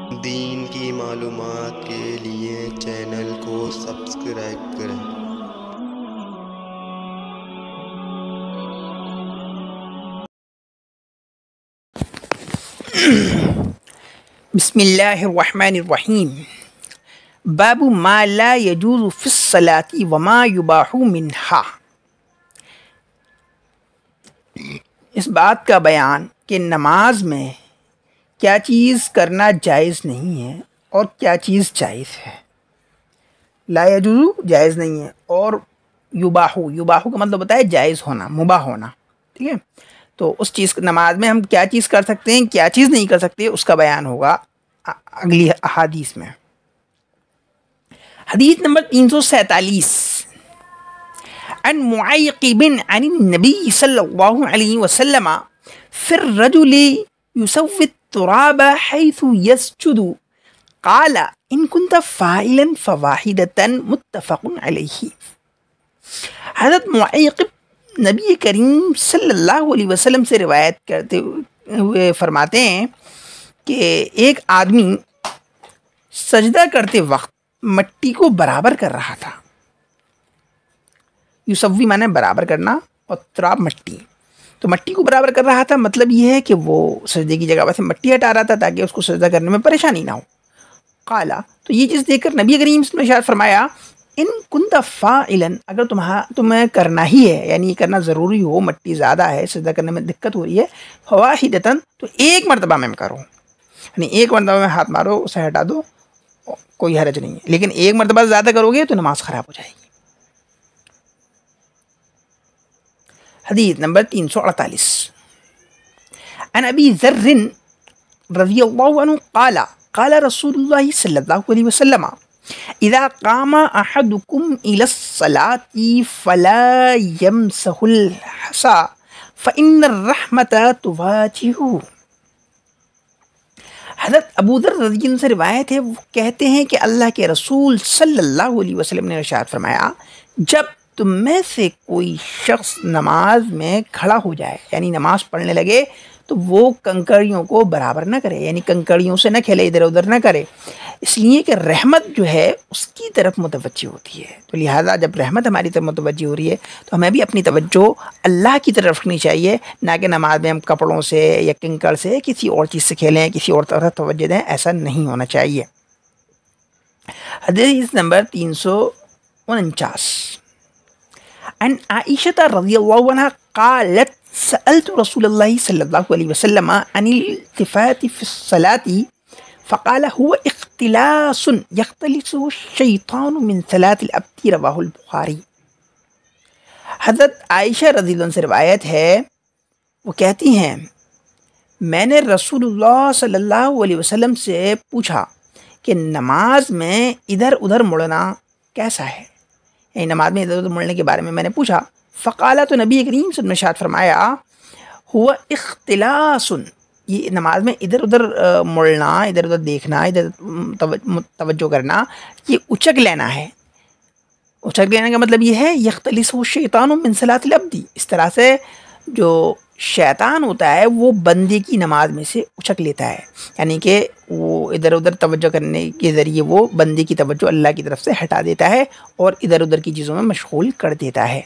دین کی معلومات کے لیے چینل کو سبسکرائب کریں۔ بسم اللہ الرحمن الرحیم۔ باب ما لا يجوز فی الصلاة وما یباح منہا۔ اس بات کا بیان کہ نماز میں کیا چیز کرنا جائز نہیں ہے اور کیا چیز جائز ہے۔ لا یجوز جائز نہیں ہے، اور یباح کا مطلب ہوتا ہے جائز ہونا، مباح ہونا، ٹھیک ہے۔ تو اس چیز نماز میں ہم کیا چیز کر سکتے ہیں، کیا چیز نہیں کر سکتے، اس کا بیان ہوگا اگلی احادیث میں۔ حدیث نمبر 347، عن معیقب عن النبی صلی اللہ علیہ وسلم فی الرجل یسوی التراب حیث یسجد قال ان كنت فاعلا فواحدة متفق علیہ۔ حضرت معیقب نبی کریم صلی اللہ علیہ وسلم سے روایت کرتے ہوئے فرماتے ہیں کہ ایک آدمی سجدہ کرتے وقت مٹی کو برابر کر رہا تھا۔ یسوی معنی برابر کرنا، اور تراب مٹی، تو مٹی کو برابر کر رہا تھا، مطلب یہ ہے کہ وہ سجدے کی جگہ سے مٹی ہٹا رہا تھا تاکہ اس کو سجدہ کرنے میں پریشانی نہ ہو۔ قالا، تو یہ چیز دیکھ کر نبی کریم صلی اللہ علیہ وسلم نے فرمایا ان کنت فاعلا، اگر تمہیں کرنا ہی ہے، یعنی کرنا ضروری ہو، مٹی زیادہ ہے، سجدہ کرنے میں دقت ہو رہی ہے، فواحدتاً، تو ایک مرتبہ میں کرو، یعنی ایک مرتبہ میں ہاتھ مارو، اسے ہٹا دو، کوئی حرج نہیں ہے، لیکن ایک مرتبہ زیادہ کرو گے تو نماز خراب ہو جائے گی۔ حدیث نمبر 348، عن ابی ذر رضی اللہ عنہ قال قال رسول اللہ صلی اللہ علیہ وسلم اذا قام احدکم الى الصلاة فلا يمسح الحصى فإن الرحمة تواجهه۔ حضرت ابو ذر رضی اللہ عنہ سے روایت ہے، وہ کہتے ہیں کہ اللہ کے رسول صلی اللہ علیہ وسلم نے ارشاد فرمایا جب تم میں سے کوئی شخص نماز میں کھڑا ہو جائے، یعنی نماز پڑھنے لگے، تو وہ کنکریوں کو برابر نہ کرے، یعنی کنکریوں سے نہ کھیلے، ادھر ادھر نہ کرے، اس لیے کہ رحمت جو ہے اس کی طرف متوجہ ہوتی ہے۔ تو لہٰذا جب رحمت ہماری طرف متوجہ ہو رہی ہے تو ہمیں بھی اپنی توجہ اللہ کی طرف رکھنی چاہیے، نہ کہ نماز میں ہم کپڑوں سے یا کنکر سے کسی اور چیز سے کھیلیں، کسی اور طرف توجہ دیں، ایسا نہیں ہونا چاہیے۔ حدیث نمبر 349، عن عائشة رضی اللہ عنہ قالت سألت رسول اللہ صلی اللہ علیہ وسلم عن الالتفات في الصلاة فقال هو اختلاس يختلسه الشیطان من صلاة العبد، رواہ البخاری۔ حضرت عائشہ رضی اللہ عنہ سے روایت ہے، وہ کہتی ہیں میں نے رسول اللہ صلی اللہ علیہ وسلم سے پوچھا کہ نماز میں ادھر ادھر مڑنا کیسا ہے، یعنی نماز میں ادھر ادھر مڑنے کے بارے میں میں نے پوچھا۔ فقالا، تو نبی کریم صلی اللہ علیہ وسلم نے ارشاد فرمایا ہوا اختلاس، یہ نماز میں ادھر ادھر مڑنا، ادھر ادھر دیکھنا، ادھر توجہ کرنا، یہ اچک لینا ہے۔ اچک لینے کا مطلب یہ ہے یختلسہ الشیطان من صلاۃ العبد، اس طرح سے جو شیطان ہوتا ہے وہ بندے کی نماز میں سے اچک لیتا ہے، یعنی کہ وہ ادھر ادھر توجہ کرنے کے ذریعے وہ بندے کی توجہ اللہ کی طرف سے ہٹا دیتا ہے اور ادھر ادھر کی چیزوں میں مشغول کر دیتا ہے۔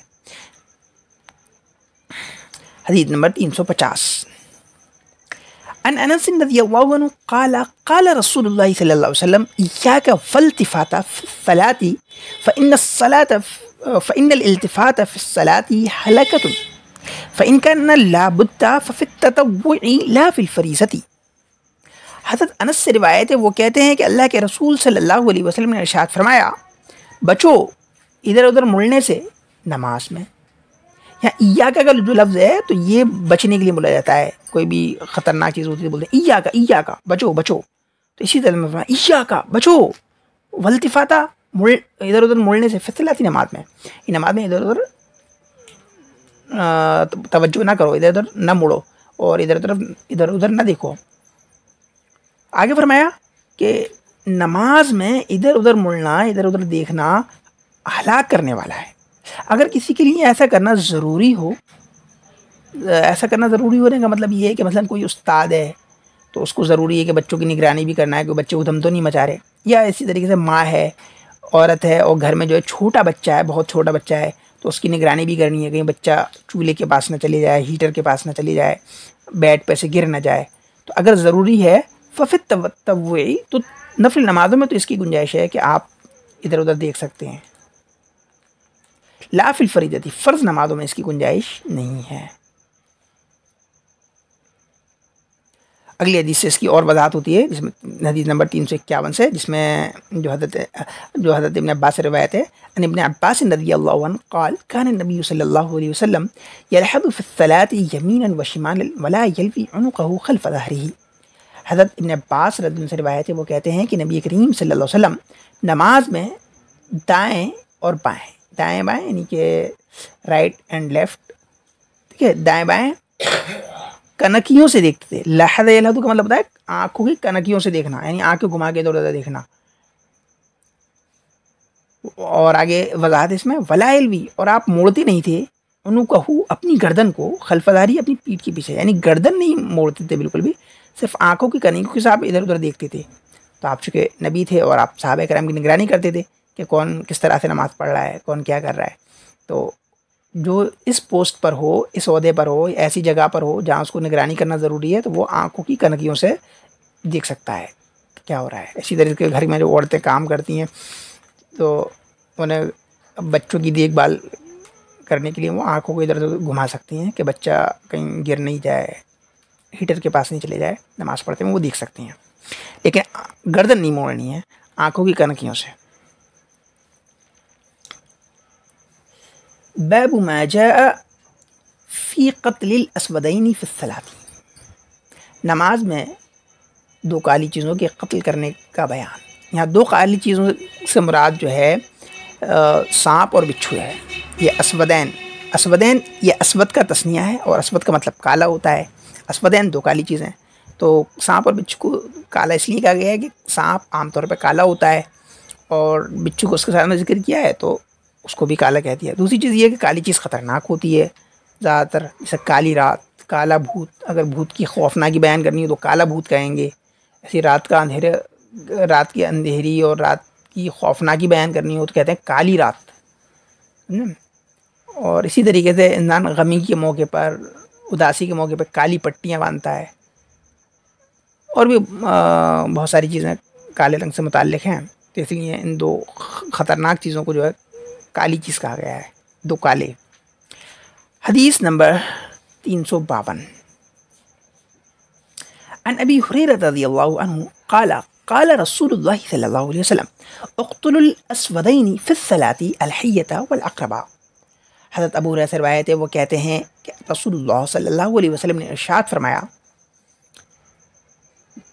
حدیث نمبر 350، عن انس رضی اللہ عنہ قال قال رسول اللہ صلی اللہ علیہ وسلم ایاک والتفات فی الصلاة فإن الالتفات في الصلاة حلقة فإن كان لا بد ففي التطوع لا في الفریضة۔ حضرت انس سے روایت ہے، وہ کہتے ہیں کہ اللہ کے رسول صلی اللہ علیہ وسلم نے ارشاد فرمایا بچو ادھر ادھر مڑنے سے نماز میں۔ یہاں ایاکا کا جو لفظ ہے تو یہ بچنے کے لیے بولا جاتا ہے، کوئی بھی خطرناک چیز ہوتی ہے بولتے ہیں ایاکا بچو بچو، تو اسی طرح میں ایاکا بچو، والتفاتا ادھر ادھر مڑنے سے، فصلاتی نماز میں، یہ نماز میں ادھر ادھر توجہ نہ کرو، ادھر ادھر نہ مڑو اور ادھر ادھر نہ دیکھو۔ آگے فرمایا کہ نماز میں ادھر ادھر مڑنا، ادھر ادھر دیکھنا ہلاک کرنے والا ہے۔ اگر کسی کے لیے ایسا کرنا ضروری ہو، ایسا کرنا ضروری ہونے کا مطلب یہ ہے کہ مثلا کوئی استاد ہے تو اس کو ضروری ہے کہ بچوں کی نگرانی بھی کرنا ہے کہ بچے ادھم تو نہیں مچا رہے. یا اسی طریقے سے ماں ہے، عورت ہے، اور گھر میں جو ہے چھوٹا بچہ ہے، بہت چھوٹا بچہ ہے، تو اس کی نگرانی بھی کرنی ہے، کہیں بچہ چولہے کے پاس نہ چلے جائے، ہیٹر کے پاس نہ چلی جائے، بیڈ پہ سے گر نہ جائے. تو اگر ضروری ہے ففت تطوعی، تو نفل نمازوں میں تو اس کی گنجائش ہے کہ آپ ادھر ادھر دیکھ سکتے ہیں. لا فی الفریضتی، فرض نمازوں میں اس کی گنجائش نہیں ہے. اگلی حدیث سے اس کی اور وضاحت ہوتی ہے، جس میں حدیث نمبر 351 سے، جس میں جو حضرت ابن عباس سے روایت ہے. ان ابن عباس رضی اللہ عنہ قال كان النبي صلی اللہ علیہ وسلم يلحظ في الصلاة يمينا وشمالا ولا يلوي عنقه خلف ظهره. حضرت ابن عباس رضی اللہ عنہ سے روایت ہے، وہ کہتے ہیں کہ نبی کریم صلی اللہ علیہ وسلم نماز میں دائیں اور بائیں، دائیں بائیں یعنی کہ رائٹ اینڈ لیفٹ، ٹھیک ہے، دائیں بائیں کنکیوں سے دیکھتے تھے. لحظ یلحظ کا مطلب بتایا آنکھوں کی کنکیوں سے دیکھنا، یعنی آنکھیں گھما کے ادھر ادھر دیکھنا. اور آگے وضاحت اس میں ولا یلوی، اور آپ موڑتے نہیں تھے، عنقہ اپنی گردن کو، خلف ظہری اپنی پیٹھ کے پیچھے، یعنی گردن نہیں موڑتے تھے بالکل بھی، صرف آنکھوں کی کنکیوں کے ساتھ ادھر ادھر دیکھتے تھے. تو آپ چونکہ نبی تھے اور آپ صحابہ کرام کی نگرانی کرتے تھے کہ کون کس طرح سے نماز پڑھ رہا ہے، کون کیا کر رہا ہے. تو جو اس پوسٹ پر ہو، اس عہدے پر ہو، ایسی جگہ پر ہو جہاں اس کو نگرانی کرنا ضروری ہے، تو وہ آنکھوں کی کنکیوں سے دیکھ سکتا ہے کیا ہو رہا ہے. اسی طریقے سے گھر میں جو عورتیں کام کرتی ہیں تو انہیں بچوں کی دیکھ بھال کرنے کے لیے وہ آنکھوں کو ادھر ادھر گھما سکتی ہیں کہ بچہ کہیں گر نہیں جائے، ہیٹر کے پاس نہیں چلے جائے، نماز پڑھتے ہیں وہ دیکھ سکتی ہیں، لیکن گردن نہیں موڑنی ہے، آنکھوں کی کنکیوں سے. باب ما جاء فی قتل الاسودین فی الصلاۃ. نماز میں دو کالی چیزوں کے قتل کرنے کا بیان. یہاں دو کالی چیزوں سے مراد جو ہے سانپ اور بچھو ہے. یہ اسودین، اسودین یہ اسود کا تسنیہ ہے، اور اسود کا مطلب کالا ہوتا ہے. اسودین دو کالی چیزیں. تو سانپ اور بچھو کو کالا اس لیے کہا گیا ہے کہ سانپ عام طور پہ کالا ہوتا ہے، اور بچھو کو اس کے ساتھ میں ذکر کیا ہے تو اس کو بھی کالا کہہ دیا. دوسری چیز یہ ہے کہ کالی چیز خطرناک ہوتی ہے زیادہ تر، جیسے کالی رات، کالا بھوت. اگر بھوت کی خوفناکی بیان کرنی ہو تو کالا بھوت کہیں گے. ایسی رات کا اندھیرے، رات کی اندھیری اور رات کی خوفناکی بیان کرنی ہو تو کہتے ہیں کالی رات. اور اسی طریقے سے انسان غمی کے موقع پر، اداسی کے موقع پر کالی پٹیاں باندھتا ہے. اور بھی بہت ساری چیزیں کالے رنگ سے متعلق ہیں، تو اس لیے ان دو خطرناک چیزوں کو جو ہے کالی چیز کہا گیا ہے، دو کالے. حدیث نمبر 352. عن ابی ہریرہ رضی اللہ عنہ قال قال رسول اللہ صلی اللہ علیہ وسلم اقتلوا الاسودین فی الصلاۃ الحیۃ والعقرب. حضرت ابو ہریرہ سے روایت ہے، وہ کہتے ہیں کہ رسول اللہ صلی اللہ علیہ وسلم نے ارشاد فرمایا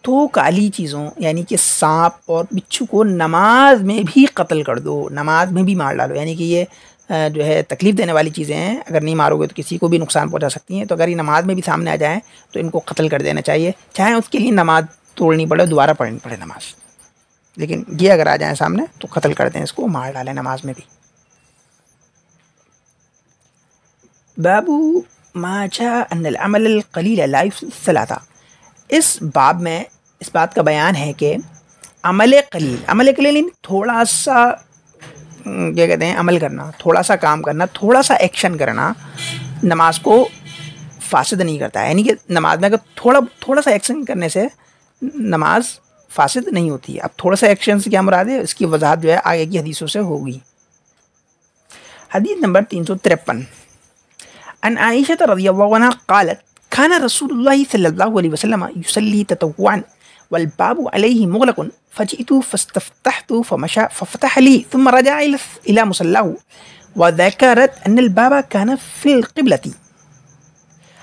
دو کالی چیزوں یعنی کہ سانپ اور بچھو کو نماز میں بھی قتل کر دو، نماز میں بھی مار ڈالو. یعنی کہ یہ جو ہے تکلیف دینے والی چیزیں ہیں، اگر نہیں مارو گے تو کسی کو بھی نقصان پہنچا سکتی ہیں. تو اگر یہ نماز میں بھی سامنے آ جائیں تو ان کو قتل کر دینا چاہیے، چاہے اس کے لیے نماز توڑنی پڑے، دوبارہ پڑھنی پڑے نماز، لیکن یہ اگر آ جائیں سامنے تو قتل کر دیں، اس کو مار ڈالیں نماز میں بھی. باب ما جاء ان العمل القلیل لا یفسد الصلاۃ. اس باب میں اس بات کا بیان ہے کہ عمل قلیل، عمل قلیل تھوڑا سا کیا کہتے ہیں عمل کرنا، تھوڑا سا کام کرنا، تھوڑا سا ایکشن کرنا نماز کو فاسد نہیں کرتا ہے. یعنی کہ نماز میں اگر تھوڑا سا ایکشن کرنے سے نماز فاسد نہیں ہوتی ہے. اب تھوڑا سا ایکشن سے کیا مراد ہے، اس کی وضاحت جو ہے آگے کی حدیثوں سے ہوگی. حدیث نمبر 353. عن عائشہ رضی اللہ عنہ قالت كان رسول الله صلى الله عليه وسلم يصلي تطوعا والباب عليه مغلق فجئت فاستفتحت فمشى ففتح لي ثم رجع إلى مصلاه وذكرت أن الباب كان في القبلة.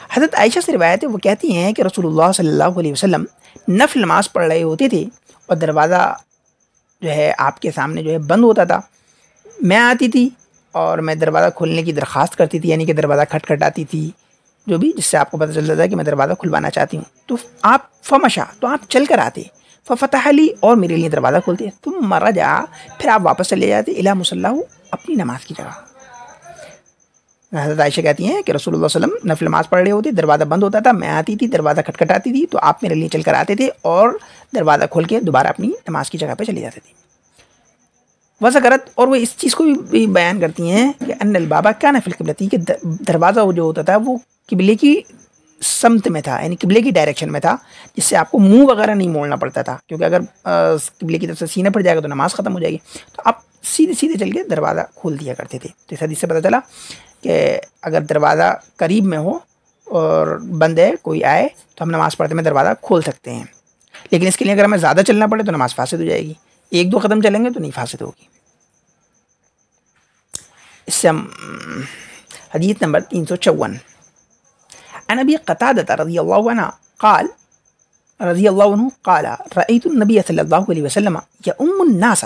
حضرت عائشہ سے روایت ہے، وہ کہتی ہیں کہ رسول اللہ صلی اللہ علیہ وسلم نفل نماز پڑھ رہے ہوتے تھے اور دروازہ جو ہے آپ کے سامنے جو ہے بند ہوتا تھا. میں آتی تھی اور میں دروازہ کھولنے کی درخواست کرتی تھی، یعنی کہ دروازہ کھٹکھٹاتی تھی، جو بھی جس سے آپ کو پتہ چلتا تھا کہ میں دروازہ کھلوانا چاہتی ہوں. تو آپ فمشا، تو آپ چل کر آتے، ففتح لی، اور میرے لیے دروازہ کھولتے، ثم رجع، پھر آپ واپس چلے جاتے، الی مصلاہ، اپنی نماز کی جگہ. حضرت عائشہ کہتی ہیں کہ رسول اللہ صلی اللہ علیہ وسلم نفل نماز پڑھ رہے ہوتے، دروازہ بند ہوتا تھا، میں آتی تھی، دروازہ کھٹکھٹاتی تھی تو آپ میرے لیے چل کر آتے تھے اور دروازہ کھول کے دوبارہ اپنی نماز کی جگہ پہ چلی جاتی تھی. وذکرت، اور وہ اس چیز کو بھی بیان کرتی ہیں کہ ان البابا کان فی القبلۃ، کہ دروازہ وہ جو ہوتا تھا وہ قبلے کی سمت میں تھا، یعنی قبلے کی ڈائریکشن میں تھا، جس سے آپ کو منہ وغیرہ نہیں موڑنا پڑتا تھا، کیونکہ اگر قبلے کی طرف سے سینہ پڑ جائے گا تو نماز ختم ہو جائے گی. تو آپ سیدھے سیدھے چل کے دروازہ کھول دیا کرتے تھے. تو اس حدیث سے پتہ چلا کہ اگر دروازہ قریب میں ہو اور بند ہے، کوئی آئے تو ہم نماز پڑھتے میں دروازہ کھول سکتے ہیں، لیکن اس کے لیے اگر ہمیں زیادہ چلنا پڑے تو نماز فاسد ہو جائے گی. 1-2 قدم چلیں گے تو نہیں فاسد ہوگی. اس سے ہم حدیث نمبر 354 عن ابی قتادہ رضی اللہ عنہ قال رأيت النبي صلى الله عليه وسلم يؤم الناس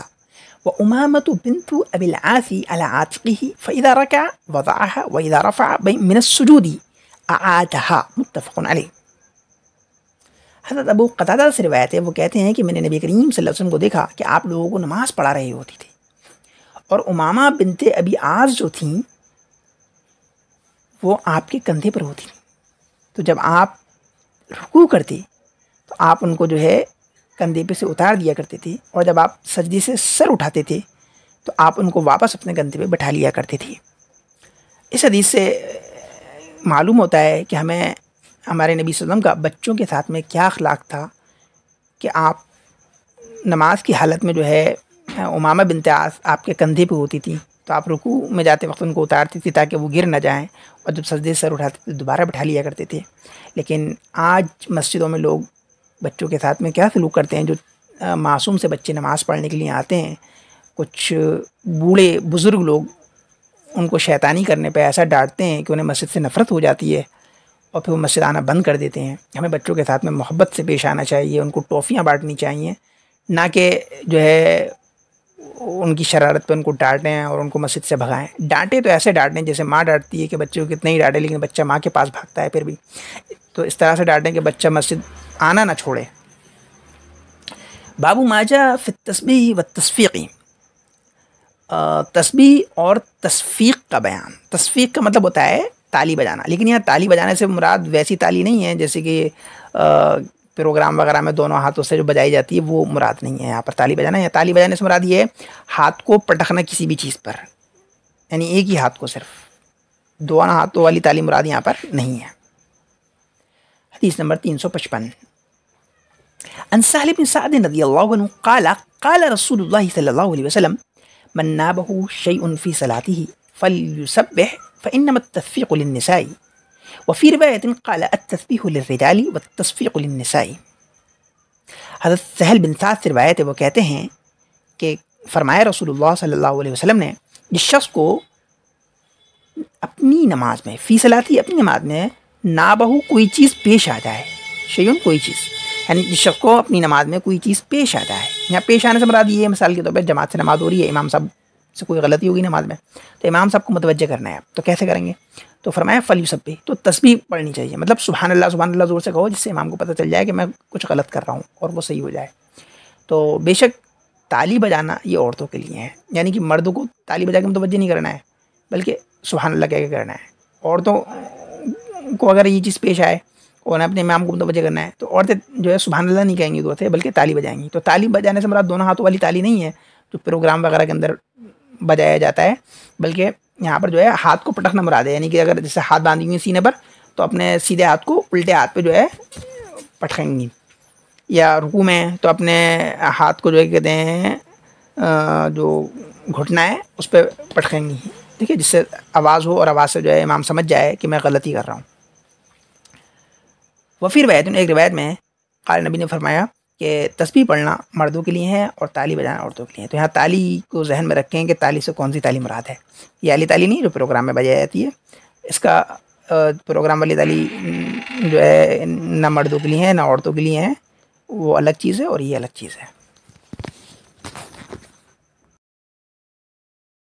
وأمامة بنت أبي العاص على عاتقه فإذا ركع وضعها وإذا رفع من السجود أعادها متفق علیہ. حضرت ابو قتادہ سے روایت ہے، وہ کہتے ہیں کہ میں نے نبی کریم صلی اللہ علیہ وسلم کو دیکھا کہ آپ لوگوں کو نماز پڑھا رہی ہوتی تھی، اور امامہ بنت ابی عاص جو تھیں وہ آپ کے کندھے پر ہوتی تھیں. تو جب آپ رکوع کرتے تو آپ ان کو جو ہے کندھے پہ سے اتار دیا کرتے تھے، اور جب آپ سجدے سے سر اٹھاتے تھے تو آپ ان کو واپس اپنے کندھے پہ بٹھا لیا کرتے تھے. اس حدیث سے معلوم ہوتا ہے کہ ہمیں ہمارے نبی صلی اللہ علیہ وسلم کا بچوں کے ساتھ میں کیا اخلاق تھا کہ آپ نماز کی حالت میں جو ہے امامہ بنت عاص آپ کے کندھے پہ ہوتی تھی تو آپ رکوع میں جاتے وقت ان کو اتارتی تھی تاکہ وہ گر نہ جائیں، اور جب سجدے سے سر اٹھاتے تھے دوبارہ بٹھا لیا کرتے تھے. لیکن آج مسجدوں میں لوگ بچوں کے ساتھ میں کیا سلوک کرتے ہیں، جو معصوم سے بچے نماز پڑھنے کے لیے آتے ہیں، کچھ بوڑھے بزرگ لوگ ان کو شیطانی کرنے پہ ایسا ڈانٹتے ہیں کہ انہیں مسجد سے نفرت ہو جاتی ہے اور پھر وہ مسجد آنا بند کر دیتے ہیں. ہمیں بچوں کے ساتھ میں محبت سے پیش آنا چاہیے، ان کو ٹافیاں بانٹنی چاہیے، نہ کہ جو ہے ان کی شرارت پہ ان کو ڈانٹیں اور ان کو مسجد سے بھگائیں. ڈانٹے تو ایسے ڈانٹیں جیسے ماں ڈانٹتی ہے کہ بچے کو کتنے ہی ڈانٹے لیکن بچہ ماں کے پاس بھاگتا ہے پھر بھی. تو اس طرح سے ڈانٹیں کہ بچہ مسجد آنا نہ چھوڑے. باب ما جاء فی التسبیح والتصفیق، تسبیح اور تصفیق کا بیان. تصفیق کا مطلب ہوتا ہے تالی بجانا، لیکن یہاں تالی بجانے سے مراد ویسی تالی نہیں ہے جیسے کہ پروگرام وغیرہ میں دونوں ہاتھوں سے جو بجائی جاتی ہے وہ مراد نہیں ہے. یہاں پر تالی بجانا ہے، تالی بجانے سے مراد یہ ہے ہاتھ کو پٹکنا کسی بھی چیز پر، یعنی ایک ہی ہاتھ کو، صرف دونوں ہاتھوں والی تالی مراد یہاں پر نہیں ہے. حدیث نمبر 355 عن سہل بن سعد رضی اللہ عنہ قال قال رسول اللہ صلی اللہ علیہ وسلم من نابہ شیء فی صلاته فلیسبح فانما التصفیق للنساء وفی روایت قال التسبیح للرجال والتصفیق للنساء. حضرت سہل بن سعد سے روایت ہے، وہ کہتے ہیں کہ فرمایا رسول اللہ صلی اللہ علیہ وسلم نے، جس شخص کو اپنی نماز میں، فی صلاتی اپنی نماز میں، نابہ کوئی چیز پیش آ جائے، شیئن کوئی چیز، یعنی جس شخص کو اپنی نماز میں کوئی چیز پیش آ جائے. یہاں پیش آنے سے مراد یہ ہے، مثال کے طور پہ جماعت سے نماز ہو رہی ہے، امام صاحب سے کوئی غلطی ہوگی نماز میں تو امام صاحب کو متوجہ کرنا ہے، تو کیسے کریں گے؟ تو فرمایا فلیسبح، تو تسبیح پڑھنی چاہیے، مطلب سبحان اللہ زور سے کہو، جس سے امام کو پتہ چل جائے کہ میں کچھ غلط کر رہا ہوں اور وہ صحیح ہو جائے. تو بے شک تالی بجانا یہ عورتوں کے لیے ہے، یعنی کہ مردوں کو تالی بجا کے متوجہ نہیں کرنا ہے بلکہ سبحان اللہ کہہ کے کرنا ہے. عورتوں کو اگر یہ چیز پیش آئے اور اپنے امام کو متوجہ کرنا ہے تو عورتیں جو ہے سبحان اللہ نہیں کہیں گی دو بلکہ تالی بجائیں گی. تو تالی بجانے سے مراد دونوں ہاتھوں والی تالی نہیں ہے جو پروگرام وغیرہ کے اندر بجایا جاتا ہے، بلکہ یہاں پر جو ہے ہاتھ کو پٹکنا مراد ہے، یعنی کہ اگر جیسے ہاتھ باندھی ہوئی سینے پر تو اپنے سیدھے ہاتھ کو الٹے ہاتھ پہ جو ہے پٹکیں گی، یا رکوع میں تو اپنے ہاتھ کو جو ہے کہتے ہیں جو گھٹنا ہے اس پہ پٹکیں گی، ٹھیک ہے، جس سے آواز ہو اور آواز سے جو ہے امام سمجھ جائے کہ میں غلطی کر رہا ہوں. وفی روایت، ایک روایت میں قال نبی نے فرمایا کہ تسبیح پڑھنا مردوں کے لیے ہے اور تالی بجانا عورتوں کے لیے ہے. تو یہاں تالی کو ذہن میں رکھیں کہ تالی سے کون سی تالی مراد ہے. یہ علی تالی نہیں جو پروگرام میں بجائی جاتی ہے، اس کا پروگرام والی تالی جو ہے نہ مردوں کے لیے ہے نہ عورتوں کے لیے ہے، وہ الگ چیز ہے اور یہ الگ چیز ہے.